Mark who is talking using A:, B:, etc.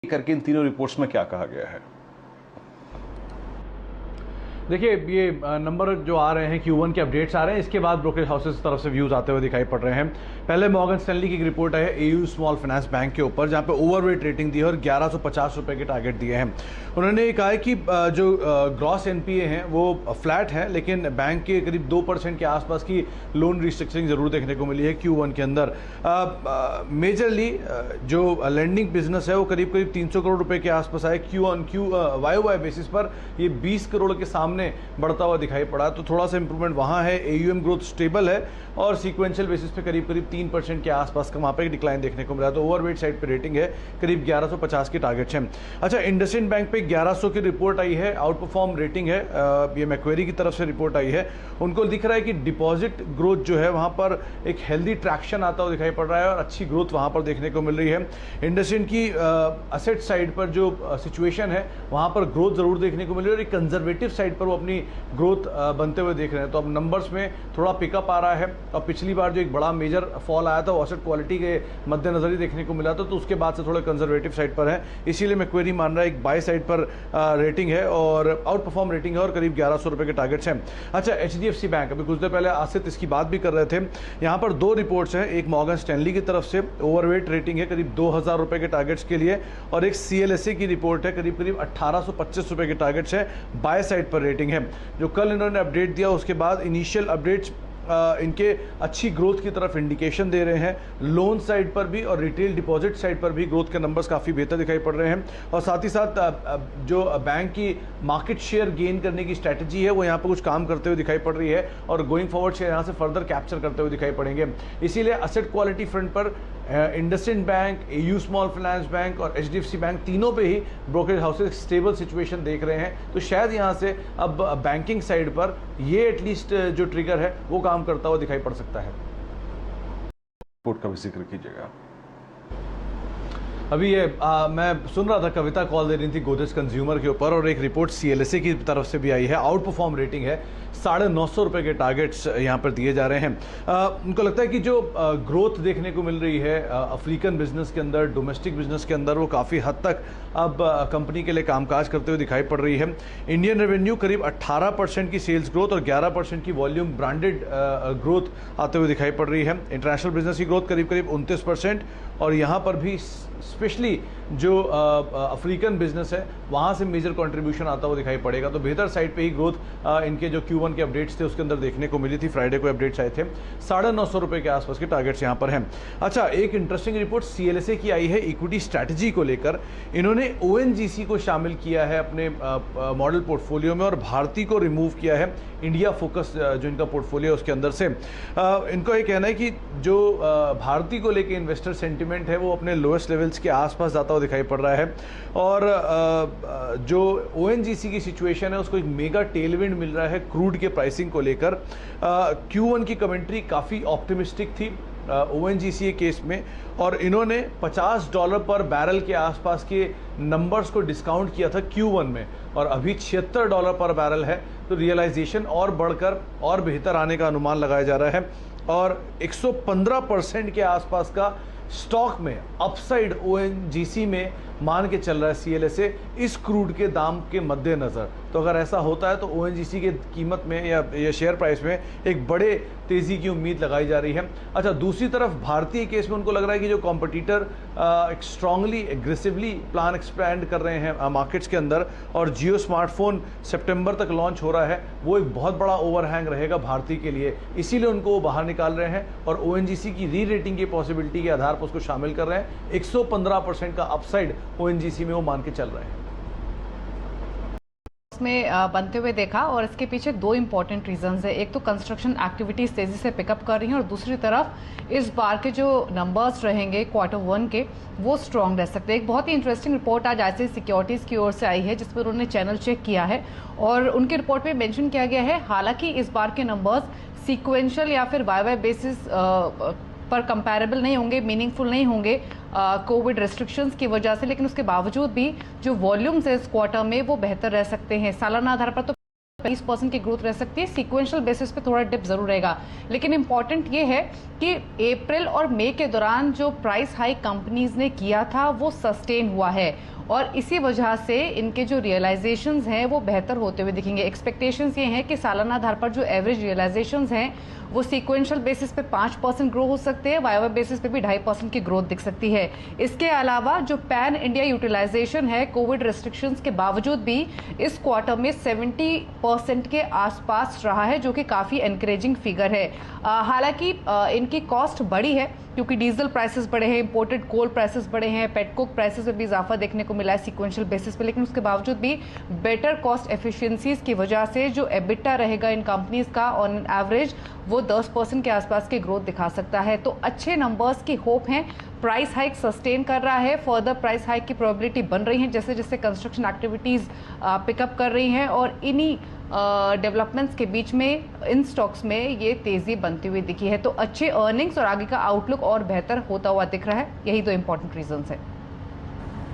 A: करके इन तीनों रिपोर्ट्स में क्या कहा गया है?
B: देखिए, ये नंबर जो आ रहे हैं Q1 के अपडेट्स आ रहे हैं, इसके बाद ब्रोकरेज हाउसेस की तरफ से व्यूज़ आते हुए दिखाई पड़ रहे हैं। पहले मॉर्गन स्टैनली की एक रिपोर्ट है एयू स्मॉल फाइनेंस बैंक के ऊपर, जहां पे ओवरवेट रेटिंग दी है और 1150 रुपये के टारगेट दिए हैं। उन्होंने ये कहा है कि जो ग्रॉस NPA हैं वो फ्लैट है, लेकिन बैंक के करीब 2% के आसपास की लोन रिस्ट्रक्चरिंग ज़रूर देखने को मिली है Q1 के अंदर। मेजरली जो लेंडिंग बिजनेस है वो करीब 300 करोड़ रुपए के आसपास आए। YOY बेसिस पर ये 20 करोड़ के सामने बढ़ता हुआ दिखाई पड़ा, तो थोड़ा सा इंप्रूवमेंट वहां है। AUM ग्रोथ स्टेबल है और सीक्वेंशियल बेसिस पे करीब 3% के आसपास का वहां पे एक डिक्लाइन देखने को मिला। तो ओवरवेट साइड पे रेटिंग है, करीब 1150 के टारगेट हैं। अच्छा, इंडसइंड बैंक पे 1100 की रिपोर्ट आई है, आउट परफॉर्म रेटिंग है। ये मैक्वेरी की तरफ से रिपोर्ट आई है। उनको दिख रहा है कि डिपॉजिट ग्रोथ जो है वहां पर एक हेल्दी ट्रैक्शन आता हुआ दिखाई पड़ रहा है और अच्छी ग्रोथ वहां पर देखने को मिल रही है। इंडसइंड की असेट साइड पर जो सिचुएशन है वहां पर ग्रोथ जरूर देखने को मिल रही है और एक कंजर्वेटिव साइड पर वो अपनी ग्रोथ बनते हुए देख रहे हैं। तो अब नंबर्स में थोड़ा पिकअप आ रहा है और पिछली बार जो एक बड़ा मेजर फॉल आया था वो एसेट क्वालिटी के मद्देनजर ही देखने को मिला था, तो उसके बाद से थोड़े कंजर्वेटिव साइड पर है। इसीलिए मैं क्वेरी मान रहा है एक बाय साइड पर रेटिंग है और आउट परफॉर्म रेटिंग है और करीब 1100 रुपए के टारगेट्स हैं। अच्छा, HDFC बैंक, अभी कुछ देर पहले आसित इसकी बात भी कर रहे थे। यहाँ पर दो रिपोर्ट्स हैं, एक मॉर्गन स्टैनली की तरफ से ओवरवेट रेटिंग है करीब 2000 रुपए के टारगेट्स के लिए, और एक CLSA की रिपोर्ट है करीब 1825 रुपए के टारगेट्स है, बाय साइड पर रेटिंग है। जो कल इन्होंने अपडेट दिया उसके बाद इनिशियल अपडेट्स इनके अच्छी ग्रोथ की तरफ इंडिकेशन दे रहे हैं। लोन साइड पर भी और रिटेल डिपॉजिट साइड पर भी ग्रोथ के नंबर्स काफ़ी बेहतर दिखाई पड़ रहे हैं, और साथ ही साथ जो बैंक की मार्केट शेयर गेन करने की स्ट्रैटेजी है वो यहाँ पर कुछ काम करते हुए दिखाई पड़ रही है और गोइंग फॉरवर्ड शेयर यहाँ से फर्दर कैप्चर करते हुए दिखाई पड़ेंगे। इसीलिए एसेट क्वालिटी फ्रंट पर IndusInd bank, AU small finance bank और HDFC बैंक तीनों पे ही ब्रोकरेज हाउसेस स्टेबल सिचुएशन देख रहे हैं। तो शायद यहाँ से अब बैंकिंग साइड पर ये एटलीस्ट जो ट्रिगर है वो काम करता हुआ दिखाई पड़ सकता है।
A: रिपोर्ट का भी जिक्र कीजिएगा।
B: अभी ये मैं सुन रहा था, कविता कॉल दे रही थी गोदरेज कंज्यूमर के ऊपर, और एक रिपोर्ट CLSA की तरफ से भी आई है, आउट परफॉर्म रेटिंग है, 950 रुपये के टारगेट्स यहाँ पर दिए जा रहे हैं। उनको लगता है कि जो ग्रोथ देखने को मिल रही है अफ्रीकन बिजनेस के अंदर, डोमेस्टिक बिजनेस के अंदर, वो काफ़ी हद तक अब कंपनी के लिए कामकाज करते हुए दिखाई पड़ रही है। इंडियन रेवेन्यू करीब 18% की सेल्स ग्रोथ और 11% की वॉल्यूम ब्रांडेड ग्रोथ आते हुए दिखाई पड़ रही है। इंटरनेशनल बिजनेस की ग्रोथ करीब 29%, और यहाँ पर भी स्पेशली जो अफ्रीकन बिजनेस है वहाँ से मेजर कंट्रीब्यूशन आता हुआ दिखाई पड़ेगा। तो बेहतर साइड पे ही ग्रोथ इनके जो Q1 के अपडेट्स थे उसके अंदर देखने को मिली थी। फ्राइडे को अपडेट्स आए थे, 950 रुपये के आसपास के टारगेट्स यहाँ पर हैं। अच्छा, एक इंटरेस्टिंग रिपोर्ट CLSA की आई है इक्विटी स्ट्रैटेजी को लेकर। इन्होंने ONGC को शामिल किया है अपने मॉडल पोर्टफोलियो में और भारती को रिमूव किया है इंडिया फोकस जो इनका पोर्टफोलियो उसके अंदर से। इनको ये कहना है कि जो भारती को लेकर इन्वेस्टर सेंटिमेंट है वो अपने लोएस्ट लेवल्स के आसपास जाता हुआ दिखाई पड़ रहा है, और जो ONGC की सिचुएशन है उसको एक मेगा टेलविंड मिल रहा है क्रूड के प्राइसिंग को लेकर। Q1 की कमेंट्री काफ़ी ऑप्टिमिस्टिक थी ONGC केस में, और इन्होंने $50 पर बैरल के आसपास के नंबर्स को डिस्काउंट किया था Q1 में, और अभी $76 पर बैरल है। तो रियलाइजेशन और बढ़कर और बेहतर आने का अनुमान लगाया जा रहा है, और 115% के आसपास का स्टॉक में अपसाइड ONGC में मान के चल रहा है CLSA इस क्रूड के दाम के मद्देनज़र। तो अगर ऐसा होता है तो ONGC के कीमत में या शेयर प्राइस में एक बड़े तेज़ी की उम्मीद लगाई जा रही है। अच्छा, दूसरी तरफ भारतीय केस में उनको लग रहा है कि जो कॉम्पिटिटर एक स्ट्रांगली एग्रेसिवली प्लान एक्सपैंड कर रहे हैं मार्केट्स के अंदर, और जियो स्मार्टफोन सितंबर तक लॉन्च हो रहा है, वो एक बहुत बड़ा ओवरहैंग रहेगा भारतीय के लिए। इसीलिए उनको वो बाहर निकाल रहे हैं और ONGC की री रेटिंग की पॉसिबिलिटी के आधार पर उसको शामिल कर रहे हैं। 115% का अपसाइड ONGC में वो मान के चल रहे हैं।
C: में बनते हुए देखा, और इसके पीछे दो इंपॉर्टेंट रीजंस है। एक तो कंस्ट्रक्शन एक्टिविटीज तेजी से पिकअप कर रही हैं, और दूसरी तरफ इस बार के जो नंबर्स रहेंगे Q1 के वो स्ट्रांग रह सकते हैं। एक बहुत ही इंटरेस्टिंग रिपोर्ट आज ICICI सिक्योरिटीज की ओर से आई है, जिस पर उन्होंने चैनल चेक किया है, और उनकी रिपोर्ट में मेंशन किया गया है हालांकि इस बार के नंबर्स सीक्वेंशियल या फिर YY बेसिस पर कंपैरेबल नहीं होंगे, मीनिंगफुल नहीं होंगे कोविड रेस्ट्रिक्शंस की वजह से, लेकिन उसके बावजूद भी जो वॉल्यूम्स है इस क्वार्टर में वो बेहतर रह सकते हैं। सालाना आधार पर तो 20% की ग्रोथ रह सकती है। सीक्वेंशियल बेसिस पे थोड़ा डिप जरूर रहेगा, लेकिन इंपॉर्टेंट ये है कि अप्रैल और मई के दौरान जो प्राइस हाइक कंपनीज ने किया था वो सस्टेन हुआ है और इसी वजह से इनके जो रियलाइजेशंस हैं वो बेहतर होते हुए दिखेंगे। एक्सपेक्टेशंस ये हैं कि सालाना आधार पर जो एवरेज रियलाइजेशंस हैं वो सीक्वेंशियल बेसिस पे 5% ग्रो हो सकते हैं, वाई बेसिस पे भी 2.5% की ग्रोथ दिख सकती है। इसके अलावा जो पैन इंडिया यूटिलाइजेशन है कोविड रेस्ट्रिक्शंस के बावजूद भी इस क्वार्टर में 70% के आसपास रहा है, जो कि काफ़ी एनकरेजिंग फिगर है। हालांकि इनकी कॉस्ट बढ़ी है क्योंकि डीजल प्राइसेस बढ़े हैं, इंपोर्टेड कोल प्राइसेस बढ़े हैं, पेटकोक प्राइसेस में भी इजाफा देखने को मिला है सीक्वेंशियल बेसिस पे, लेकिन उसके बावजूद भी बेटर कॉस्ट एफिशिएंसीज की वजह से जो एबिटा रहेगा इन कंपनीज का ऑन एवरेज वो 10% के आसपास की ग्रोथ दिखा सकता है। तो अच्छे नंबर्स की होप है। प्राइस हाइक सस्टेन कर रहा है, फर्दर प्राइस हाइक की प्रोबेबिलिटी बन रही है जैसे जैसे कंस्ट्रक्शन एक्टिविटीज़ पिकअप कर रही हैं और इन्हीं डेवलपमेंट्स के बीच में इन स्टॉक्स में ये तेज़ी बनती हुई दिखी है। तो अच्छे अर्निंग्स और आगे का आउटलुक और बेहतर होता हुआ दिख रहा है। यही दो इंपॉर्टेंट रीजंस है।